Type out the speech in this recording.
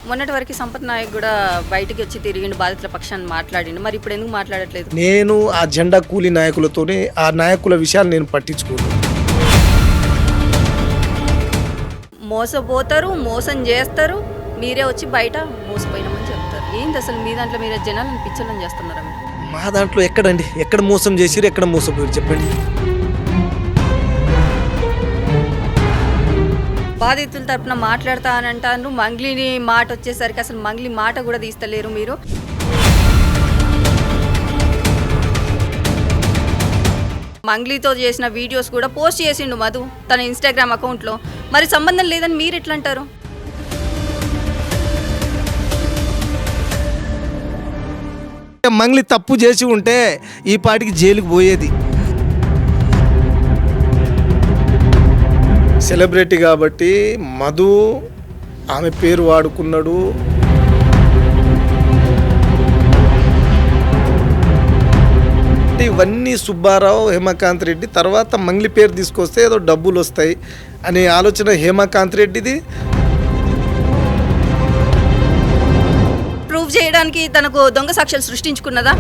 మొన్నటి వరకు సంపత్ నాయక్ కూడా బయటికి వచ్చి తిరిగిండు, బాధితుల పక్షాన్ని మాట్లాడిండు. మరి ఇప్పుడు ఎందుకు మాట్లాడట్లేదు? నేను ఆ జెండా కూలీ నాయకులతోనే ఆ నాయకుల విషయాలు నేను పట్టించుకోను. మోసపోతారు, మోసం చేస్తారు, మీరే వచ్చి బయట మోసపోయినామని చెప్తారు. ఏంది అసలు మీ దాంట్లో మీరు జనాలను పిచ్చోళ్ళని చేస్తున్నారా మీరు? మా దాంట్లో ఎక్కడండి, ఎక్కడ మోసం చేసిరు, ఎక్కడ మోసపోయారు చెప్పండి. బాధితుల తరపున మాట్లాడతా అని అంటారు. మంగ్లీని మాట వచ్చేసరికి అసలు మంగ్లీ మాట కూడా తీస్తలేరు మీరు. మంగ్లీతో చేసిన వీడియోస్ కూడా పోస్ట్ చేసిండు మధు తన ఇన్స్టాగ్రామ్ అకౌంట్లో. మరి సంబంధం లేదని మీరు ఎట్లా అంటారు? మంగ్లీ తప్పు చేసి ఉంటే ఈ పాటికి జైలుకి పోయేది. సెలబ్రిటీ కాబట్టి మధు ఆమె పేరు వాడుకున్నాడు. ఇవన్నీ సుబ్బారావు, హేమకాంత్ రెడ్డి తర్వాత మంగ్లీ పేరు తీసుకొస్తే ఏదో డబ్బులు వస్తాయి అనే ఆలోచన హేమకాంత్ రెడ్డిది. ప్రూవ్ చేయడానికి తనకు దొంగ సాక్ష్యాలు సృష్టించుకున్నదా?